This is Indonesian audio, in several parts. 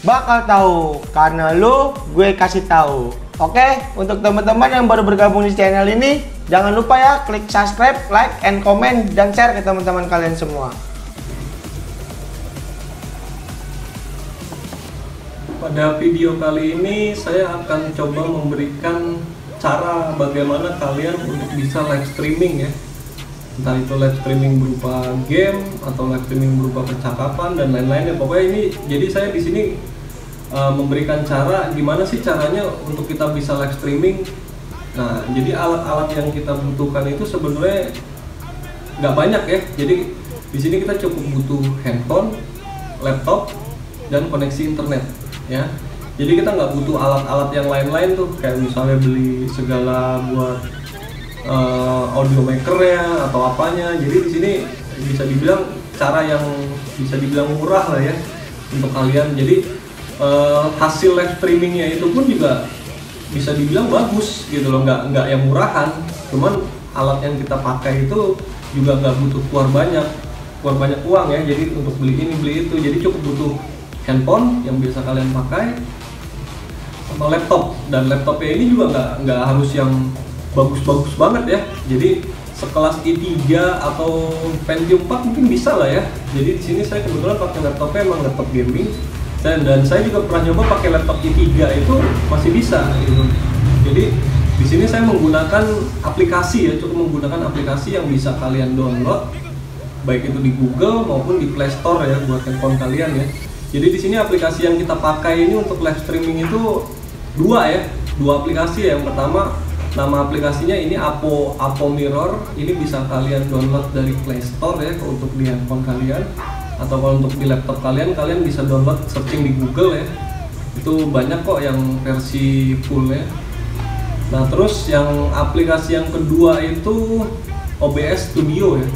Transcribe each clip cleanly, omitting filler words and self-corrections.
bakal tahu karena lu gue kasih tahu. Oke, untuk teman-teman yang baru bergabung di channel ini, jangan lupa ya klik subscribe, like, and comment, dan share ke teman-teman kalian semua. Pada video kali ini saya akan coba memberikan cara bagaimana kalian untuk bisa live streaming ya. Entah itu live streaming berupa game atau live streaming berupa percakapan dan lain-lainnya. Pokoknya ini jadi saya di sini memberikan cara gimana sih caranya untuk kita bisa live streaming. Nah, jadi alat-alat yang kita butuhkan itu sebenarnya nggak banyak ya. Jadi di sini kita cukup butuh handphone, laptop, dan koneksi internet ya. Jadi kita nggak butuh alat-alat yang lain-lain tuh, kayak misalnya beli segala buat audio maker-nya atau apanya. Jadi di sini bisa dibilang cara yang bisa dibilang murah lah ya untuk kalian. Jadi hasil live streamingnya itu pun juga bisa dibilang bagus gitu loh, nggak yang murahan. Cuman alat yang kita pakai itu juga nggak butuh keluar banyak uang ya. Jadi untuk beli ini beli itu, jadi cukup butuh handphone yang biasa kalian pakai sama laptop. Dan laptopnya ini juga nggak harus yang bagus-bagus banget ya. Jadi sekelas i3 atau Pentium 4 mungkin bisa lah ya. Jadi di sini saya kebetulan pakai laptopnya emang laptop gaming. Dan saya juga pernah nyoba pakai laptop i3 itu masih bisa gitu. Jadi di sini saya menggunakan aplikasi ya, cukup menggunakan aplikasi yang bisa kalian download baik itu di Google maupun di Play Store ya buat handphone kalian ya. Jadi di sini aplikasi yang kita pakai ini untuk live streaming itu dua aplikasi ya. Yang pertama nama aplikasinya ini Apo Mirror. Ini bisa kalian download dari Play Store ya untuk di handphone kalian. Atau kalau untuk di laptop kalian bisa download searching di Google ya. Itu banyak kok yang versi full ya. Nah, terus yang aplikasi yang kedua itu OBS Studio ya.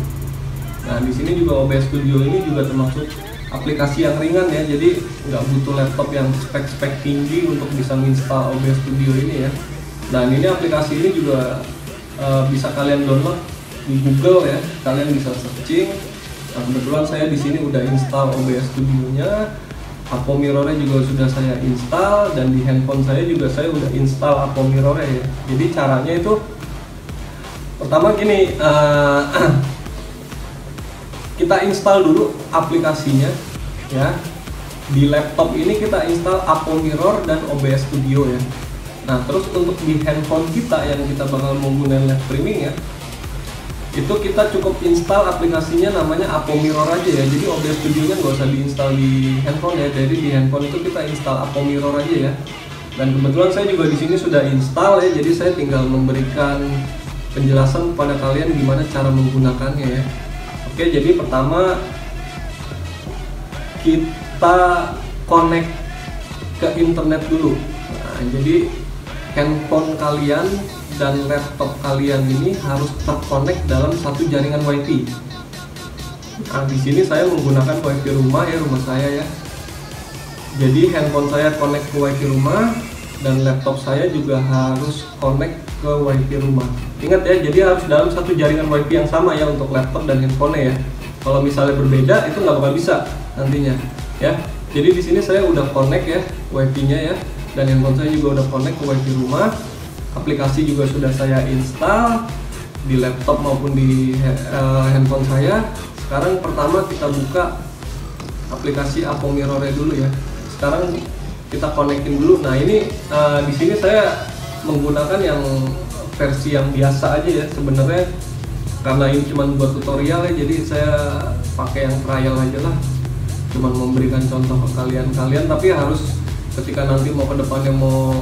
Nah, di sini juga OBS Studio ini juga termasuk aplikasi yang ringan ya. Jadi nggak butuh laptop yang spek tinggi untuk bisa menginstal OBS Studio ini ya. Dan ini aplikasi ini juga bisa kalian download di Google ya. Kalian bisa searching. Nah, kebetulan saya di sini udah install OBS Studio-nya, Apo Mirror-nya juga sudah saya install, dan di handphone saya juga saya udah install Apo Mirror-nya ya. Jadi caranya itu pertama gini, kita install dulu aplikasinya ya. Di laptop ini kita install Apo Mirror dan OBS Studio ya. Nah, terus untuk di handphone kita yang kita bakal menggunakan live streaming ya, itu kita cukup install aplikasinya namanya Apo Mirror aja ya. Jadi OBS Studio-nya nggak usah diinstal di handphone ya. Jadi di handphone itu kita install Apo Mirror aja ya. Dan kebetulan saya juga di sini sudah install ya. Jadi saya tinggal memberikan penjelasan kepada kalian gimana cara menggunakannya ya. Oke, jadi pertama kita connect ke internet dulu. Nah, jadi handphone kalian dan laptop kalian ini harus terkonek dalam satu jaringan WiFi. Nah, di sini saya menggunakan WiFi rumah ya, rumah saya ya. Jadi handphone saya connect ke WiFi rumah dan laptop saya juga harus connect ke WiFi rumah. Ingat ya, jadi harus dalam satu jaringan WiFi yang sama ya untuk laptop dan handphone ya. Kalau misalnya berbeda itu nggak bakal bisa nantinya ya. Jadi di sini saya udah connect ya WiFi-nya ya, dan handphone saya juga udah connect ke WiFi rumah. Aplikasi juga sudah saya install di laptop maupun di handphone saya. Sekarang pertama kita buka aplikasi Apo Mirror-nya dulu ya. Sekarang kita konekin dulu. Nah, ini di sini saya menggunakan yang versi yang biasa aja ya sebenarnya, karena ini cuma buat tutorial ya. Jadi saya pakai yang trial aja lah. Cuma memberikan contoh ke kalian, tapi harus ketika nanti mau ke depannya mau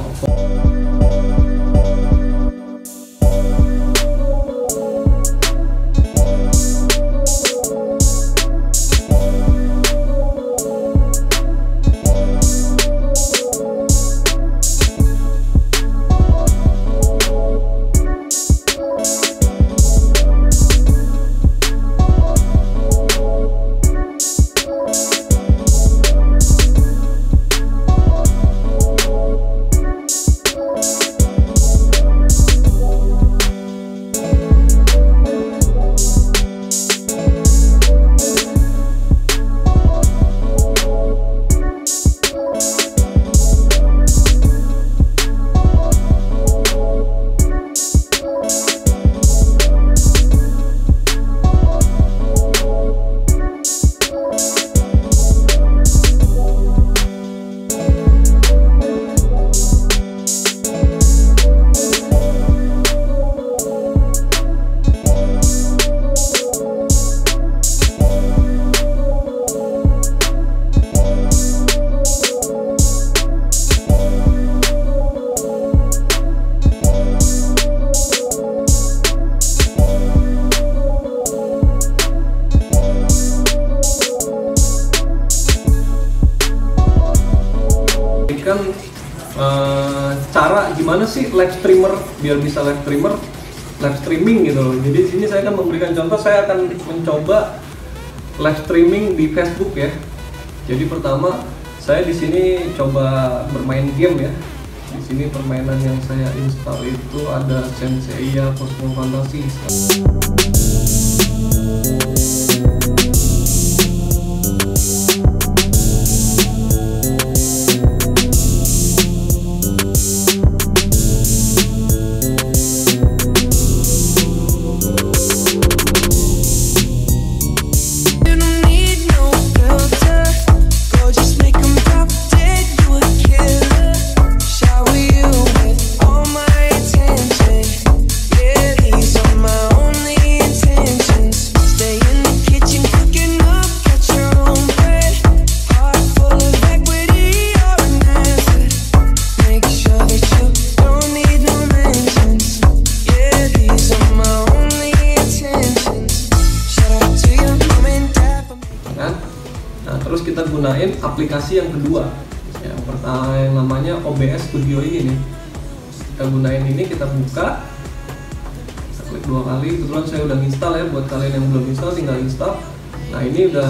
memberikan cara gimana sih live streamer biar bisa live streaming gitu loh. Jadi di sini saya akan memberikan contoh, saya akan mencoba live streaming di Facebook ya. Jadi pertama saya di sini coba bermain game ya. Di sini permainan yang saya install itu ada Senseiya Cosmo Fantasy. Nah, terus kita gunain aplikasi yang kedua, yang pertama yang namanya OBS Studio ini nih. Kita gunain ini, kita buka, kita klik 2 kali. Kebetulan saya udah install ya, buat kalian yang belum install tinggal install. Nah ini udah,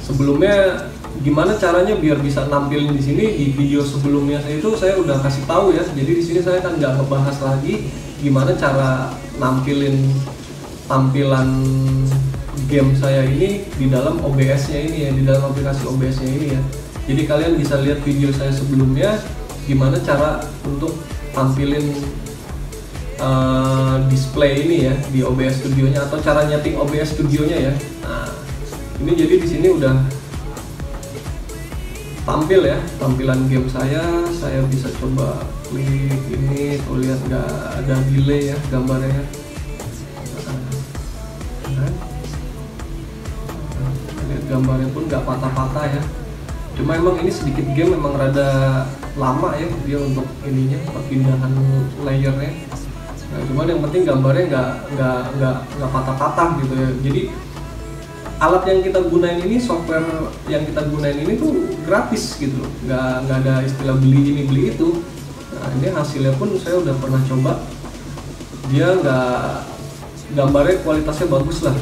sebelumnya gimana caranya biar bisa nampilin di sini. Di video sebelumnya itu saya udah kasih tahu ya. Jadi di sini saya kan nggak ngebahas lagi gimana cara nampilin tampilan game saya ini di dalam OBS-nya ini ya, di dalam aplikasi OBS-nya ini ya. Jadi kalian bisa lihat video saya sebelumnya gimana cara untuk tampilin display ini ya di OBS Studio-nya, atau cara nyeting OBS Studio-nya ya. Nah, ini jadi di sini udah tampil ya tampilan game saya. Saya bisa coba klik ini, tuh lihat nggak ada delay ya gambarnya. Gambarnya pun nggak patah-patah ya. Cuma emang ini sedikit game memang rada lama ya dia untuk ininya, perpindahan layernya. Nah, cuman yang penting gambarnya nggak patah-patah gitu ya. Jadi alat yang kita gunain ini, software yang kita gunain ini tuh gratis gitu, nggak ada istilah beli ini beli itu. Nah ini hasilnya pun saya udah pernah coba, dia gambarnya kualitasnya bagus lah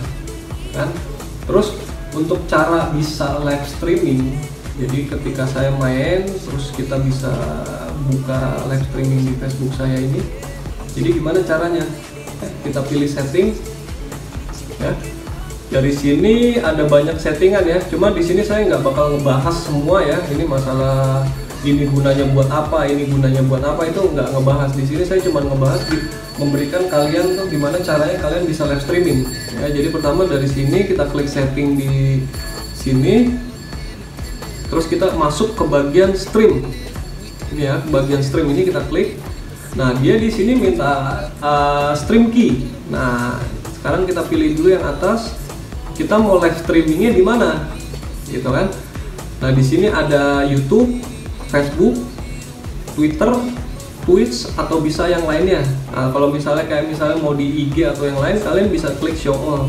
kan. Terus untuk cara bisa live streaming, jadi ketika saya main terus kita bisa buka live streaming di Facebook saya ini. Jadi gimana caranya? Kita pilih setting ya. Dari sini ada banyak settingan ya, cuma di sini saya nggak bakal ngebahas semua ya. Ini masalah ini gunanya buat apa, ini gunanya buat apa, itu nggak ngebahas. Di sini saya cuma ngebahas memberikan kalian tuh gimana caranya kalian bisa live streaming ya. Jadi pertama dari sini kita klik setting di sini, terus kita masuk ke bagian stream ini ya, bagian stream ini kita klik. Nah dia di sini minta stream key. Nah sekarang kita pilih dulu yang atas, kita mau live streamingnya di mana gitu kan. Nah di sini ada YouTube, Facebook, Twitter, Twitch, atau bisa yang lainnya. Nah, kalau misalnya mau di IG atau yang lain, kalian bisa klik show all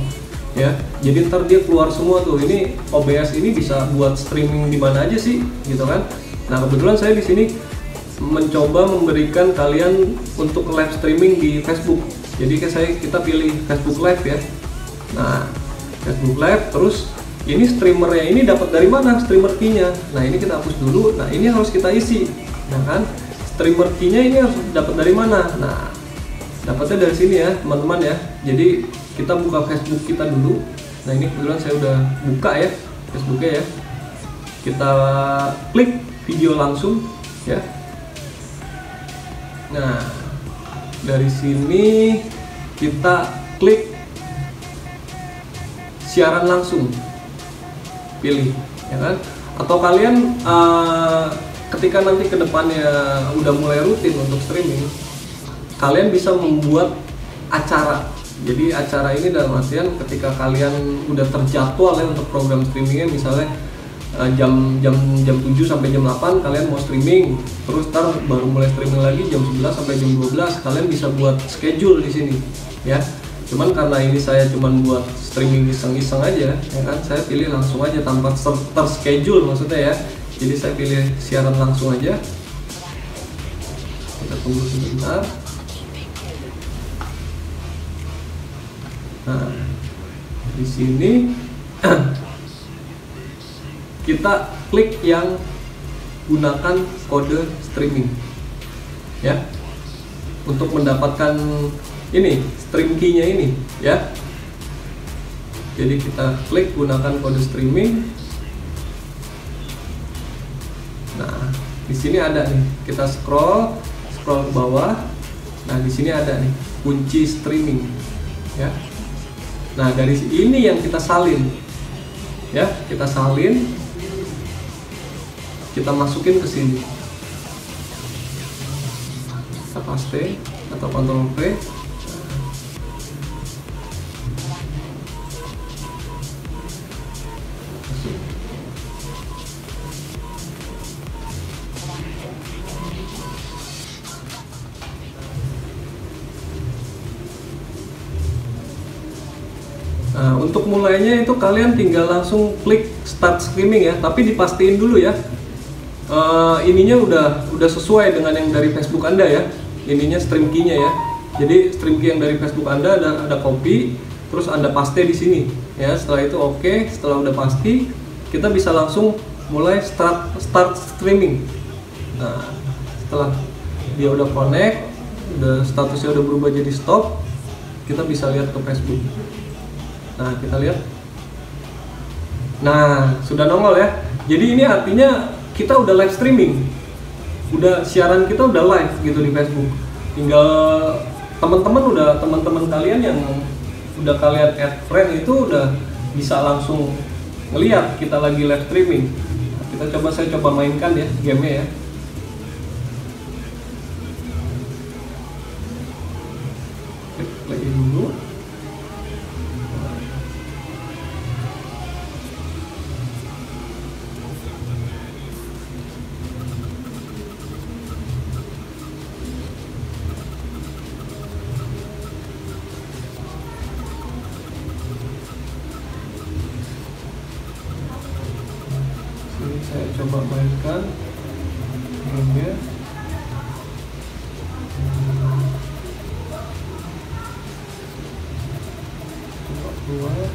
ya. Jadi ntar dia keluar semua tuh. Ini OBS ini bisa buat streaming di mana aja sih gitu kan. Nah kebetulan saya di sini mencoba memberikan kalian untuk live streaming di Facebook. Jadi kita pilih Facebook Live ya. Nah Facebook Live, terus ini streamernya ini dapat dari mana streamer key-nya. Nah ini kita hapus dulu. Nah ini harus kita isi, nah kan. Streamer key-nya ini harus dapat dari mana? Nah, dapatnya dari sini ya, teman-teman ya. Jadi kita buka Facebook kita dulu. Nah, ini kebetulan saya udah buka ya Facebooknya ya. Kita klik video langsung ya. Nah, dari sini kita klik siaran langsung. Pilih, ya kan? Atau kalian ketika nanti kedepannya udah mulai rutin untuk streaming, kalian bisa membuat acara. Jadi acara ini dalam artian ketika kalian udah terjadwal ya untuk program streamingnya, misalnya jam 7 sampai jam 8 kalian mau streaming, terus ntar baru mulai streaming lagi jam 11 sampai jam 12, kalian bisa buat schedule di sini ya. Cuman karena ini saya cuman buat streaming iseng-iseng aja ya kan, saya pilih langsung aja tanpa terschedule maksudnya ya. Jadi saya pilih siaran langsung aja. Kita tunggu sebentar. Nah, di sini kita klik yang gunakan kode streaming ya, untuk mendapatkan ini stream key-nya ini ya. Jadi kita klik gunakan kode streaming. Nah, di sini ada nih, kita scroll ke bawah. Nah, di sini ada nih kunci streaming ya. Nah, dari ini yang kita salin ya, kita salin, kita masukin ke sini. Kita paste atau Ctrl V. Nah, untuk mulainya itu kalian tinggal langsung klik start streaming ya, tapi dipastiin dulu ya. Ininya udah sesuai dengan yang dari Facebook Anda ya. Ininya stream key-nya ya. Jadi stream key yang dari Facebook Anda ada copy, terus Anda paste di sini ya. Setelah itu oke, setelah udah pasti, kita bisa langsung mulai start streaming. Nah, setelah dia udah connect, udah statusnya udah berubah jadi stop, kita bisa lihat ke Facebook. Nah, kita lihat. Nah, sudah nongol ya. Jadi ini artinya kita udah live streaming. Udah siaran kita udah live gitu di Facebook. Tinggal teman-teman kalian yang udah kalian add friend itu udah bisa langsung ngelihat kita lagi live streaming. Saya coba mainkan ya gamenya ya. Play dulu. Saya coba mainkan gamenya. Coba keluar ya.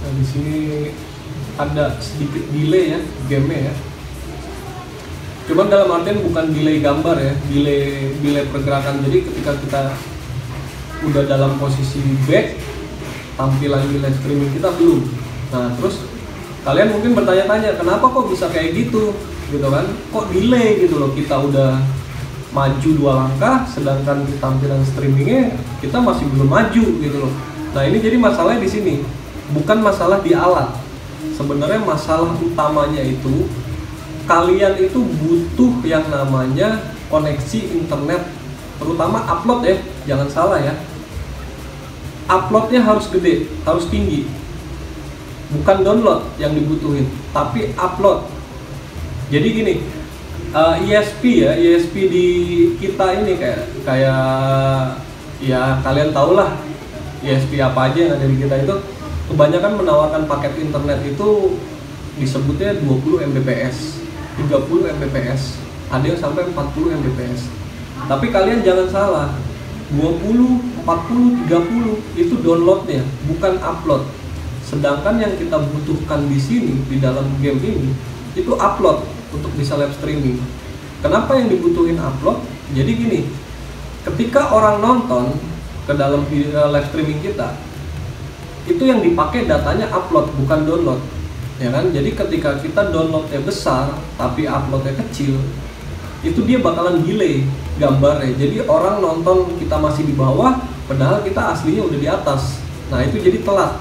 Nah, di sini ada sedikit delay ya gamenya ya. Cuma dalam artian bukan delay gambar ya, delay pergerakan. Jadi ketika kita udah dalam posisi back, tampilan di live streaming kita belum. Nah, terus kalian mungkin bertanya-tanya, kenapa kok bisa kayak gitu kan? Kok delay gitu loh, kita udah maju 2 langkah, sedangkan di tampilan streamingnya kita masih belum maju gitu loh. Nah, ini jadi masalahnya di sini, bukan masalah di alat. Sebenarnya masalah utamanya itu kalian itu butuh yang namanya koneksi internet, terutama upload ya, jangan salah ya. Uploadnya harus gede, harus tinggi. Bukan download yang dibutuhin, tapi upload. Jadi gini, ISP ya, ISP di kita ini kayak ya kalian tahulah ISP apa aja yang ada di kita itu kebanyakan menawarkan paket internet itu disebutnya 20 Mbps, 30 Mbps, ada yang sampai 40 Mbps. Tapi kalian jangan salah, 20, 40, 30 itu downloadnya, bukan upload. Sedangkan yang kita butuhkan di sini di dalam game ini itu upload untuk bisa live streaming. Kenapa yang dibutuhin upload? Jadi gini, ketika orang nonton ke dalam live streaming kita, itu yang dipakai datanya upload, bukan download, ya kan? Jadi ketika kita downloadnya besar tapi uploadnya kecil, itu dia bakalan delay gambarnya. Jadi orang nonton kita masih di bawah, padahal kita aslinya udah di atas. Nah, itu jadi telat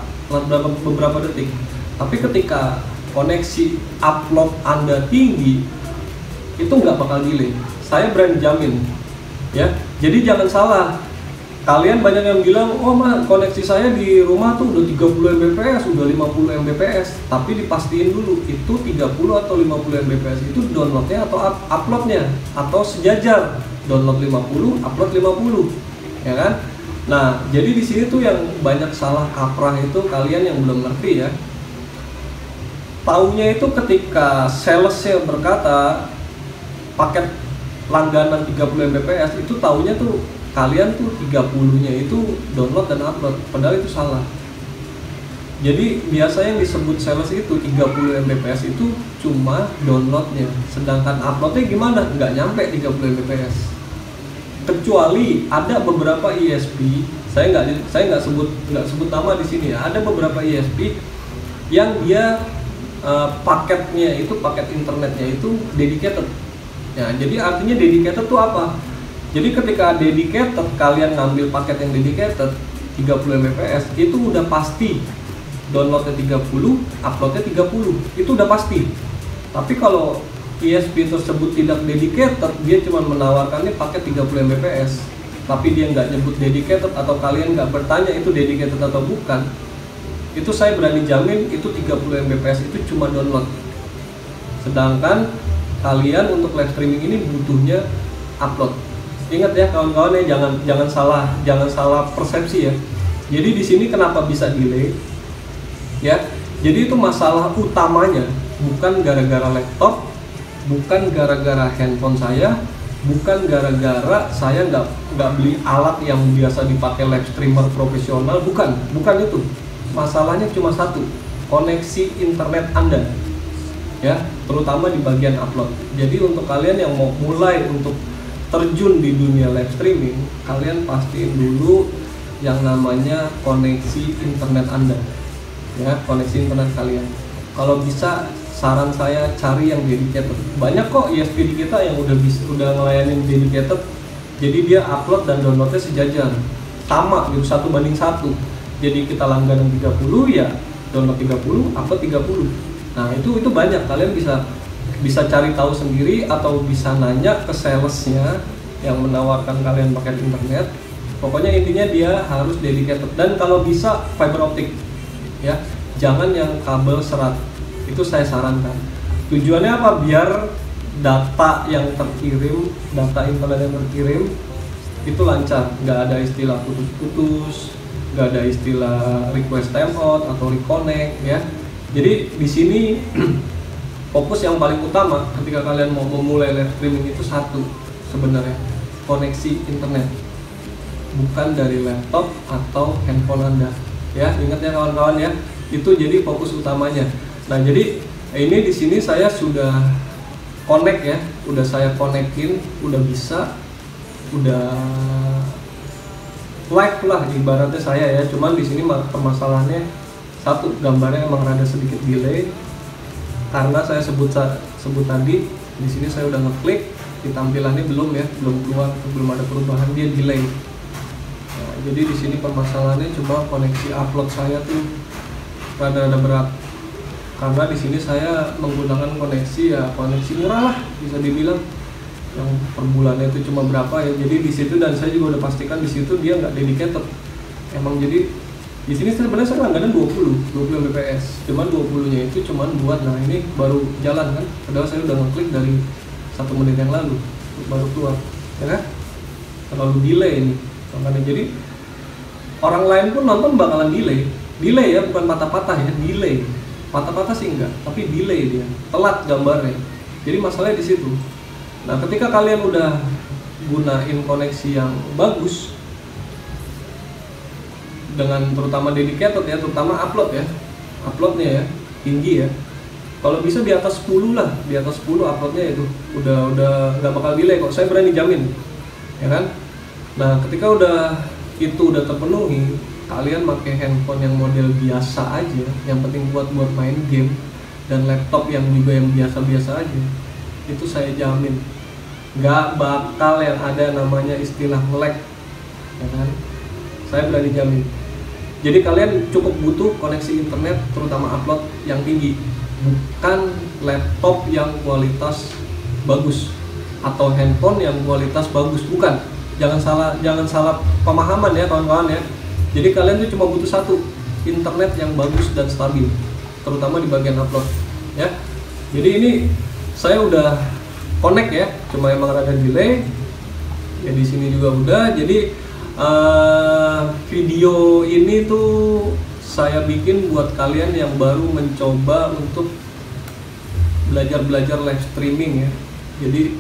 beberapa detik. Tapi ketika koneksi upload Anda tinggi, itu nggak bakal delay. Saya berani jamin ya. Jadi jangan salah, kalian banyak yang bilang, oh mah koneksi saya di rumah tuh udah 30 Mbps, udah 50 Mbps. Tapi dipastiin dulu, itu 30 atau 50 Mbps itu downloadnya atau uploadnya, atau sejajar, download 50, upload 50, ya kan? Nah, jadi di sini tuh yang banyak salah kaprah itu kalian yang belum ngerti ya. Taunya itu ketika salesnya berkata paket langganan 30 Mbps, itu taunya tuh kalian tuh 30-nya itu download dan upload, padahal itu salah. Jadi biasanya yang disebut sales itu 30 Mbps itu cuma downloadnya, sedangkan uploadnya gimana? Nggak nyampe 30 Mbps. Kecuali ada beberapa ISP, saya nggak sebut nama di sini ya. Ada beberapa ISP yang dia paketnya itu, paket internetnya itu dedicated. Ya, jadi artinya dedicated itu apa? Jadi ketika dedicated, kalian ngambil paket yang dedicated 30 Mbps, itu udah pasti downloadnya 30, uploadnya 30, itu udah pasti. Tapi kalau ISP tersebut tidak dedicated, dia cuma menawarkannya paket 30 Mbps, tapi dia nggak nyebut dedicated atau kalian nggak bertanya itu dedicated atau bukan, itu saya berani jamin itu 30 Mbps itu cuma download. Sedangkan kalian untuk live streaming ini butuhnya upload. Ingat ya kawan-kawan ya, jangan salah persepsi ya. Jadi di sini kenapa bisa delay? Ya, jadi itu masalah utamanya bukan gara-gara laptop, bukan gara-gara handphone saya, bukan gara-gara saya nggak beli alat yang biasa dipakai live streamer profesional, bukan itu. Masalahnya cuma satu, koneksi internet Anda, ya, terutama di bagian upload. Jadi untuk kalian yang mau mulai untuk terjun di dunia live streaming, kalian pastiin dulu yang namanya koneksi internet Anda, ya, koneksi internet kalian. Kalau bisa saran saya cari yang dedicated. Banyak kok ISP di kita yang udah ngelayanin dedicated, jadi dia upload dan downloadnya sejajar, sama gitu, 1:1. Jadi kita langganan 30 ya download 30, upload 30. Nah itu banyak, kalian bisa cari tahu sendiri atau bisa nanya ke salesnya yang menawarkan kalian paket internet. Pokoknya intinya dia harus dedicated, dan kalau bisa fiber optik ya, jangan yang kabel serat, itu saya sarankan. Tujuannya apa? Biar data yang terkirim, data internet yang terkirim itu lancar, nggak ada istilah putus-putus, nggak ada istilah request timeout atau reconnect ya. Jadi di sini fokus yang paling utama ketika kalian mau memulai live streaming itu satu sebenarnya, koneksi internet, bukan dari laptop atau handphone Anda. Ya, ingat ya kawan-kawan ya, itu jadi fokus utamanya. Nah, jadi ini di sini saya sudah connect ya, udah saya connectin, udah bisa, udah live lah ibaratnya saya ya. Cuman di sini permasalahannya satu, gambarnya emang rada sedikit delay karena saya sebut tadi di sini saya udah ngeklik, di tampilannya belum keluar, belum ada perubahan, dia delay. Nah, jadi di sini permasalahannya cuma koneksi upload saya tuh rada berat, karena di sini saya menggunakan koneksi murah lah bisa dibilang, yang per bulannya itu cuma berapa ya. Jadi di situ, dan saya juga udah pastikan di situ dia nggak dedicated emang. Jadi di sini sebenarnya saya langganan 20 Mbps, cuman 20-nya itu cuman buat, nah ini baru jalan kan, padahal saya udah ngeklik dari 1 menit yang lalu baru keluar ya kan, terlalu delay ini makanya. Jadi orang lain pun nonton bakalan delay ya, bukan patah-patah ya, delay. Patah-patah sih enggak, tapi delay dia, telat gambarnya. Jadi masalahnya di situ. Nah, ketika kalian udah gunain koneksi yang bagus dengan terutama dedicated ya, terutama uploadnya ya tinggi ya, kalau bisa di atas 10 lah, di atas 10 uploadnya itu udah nggak bakal delay kok, saya berani jamin ya kan. Nah, ketika itu udah terpenuhi, kalian pakai handphone yang model biasa aja, yang penting buat main game, dan laptop yang biasa-biasa aja, itu saya jamin nggak bakal yang ada namanya istilah lag ya kan, saya berani jamin. Jadi kalian cukup butuh koneksi internet terutama upload yang tinggi, bukan laptop yang kualitas bagus atau handphone yang kualitas bagus, bukan. Jangan salah pemahaman ya kawan-kawan ya. Jadi kalian tuh cuma butuh satu, internet yang bagus dan stabil, terutama di bagian upload ya. Jadi ini saya udah connect ya, cuma emang rada delay ya, di sini juga udah. Jadi Video ini tuh saya bikin buat kalian yang baru mencoba untuk belajar live streaming ya. Jadi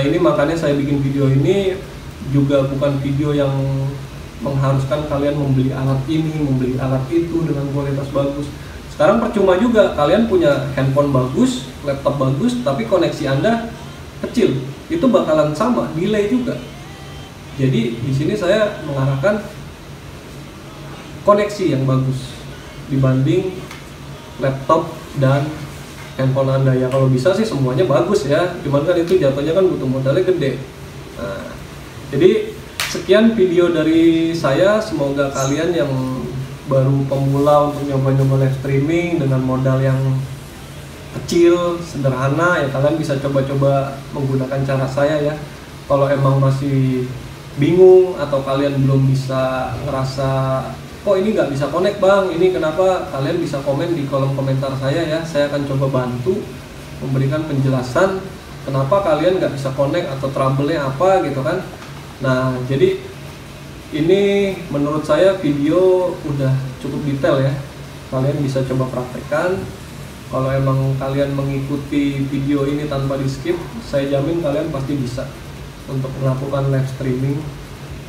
ini makanya saya bikin video ini juga bukan video yang mengharuskan kalian membeli alat ini, membeli alat itu dengan kualitas bagus. Sekarang percuma juga kalian punya handphone bagus, laptop bagus, tapi koneksi Anda kecil. Itu bakalan sama, delay juga. Jadi di sini saya mengarahkan koneksi yang bagus dibanding laptop dan handphone Anda. Ya kalau bisa sih semuanya bagus ya, cuman kan itu jatuhnya kan butuh modalnya gede. Nah, jadi sekian video dari saya, semoga kalian yang baru pemula untuk nyoba-nyoba live streaming dengan modal yang kecil, sederhana ya, kalian bisa coba-coba menggunakan cara saya ya. Kalau emang masih bingung atau kalian belum bisa ngerasa kok ini nggak bisa connect bang, ini kenapa, kalian bisa komen di kolom komentar saya ya. Saya akan coba bantu memberikan penjelasan kenapa kalian nggak bisa connect atau trouble-nya apa gitu kan. Nah jadi ini menurut saya video udah cukup detail ya, kalian bisa coba praktekkan. Kalau emang kalian mengikuti video ini tanpa di skip, saya jamin kalian pasti bisa untuk melakukan live streaming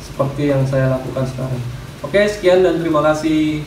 seperti yang saya lakukan sekarang. Oke, sekian dan terima kasih.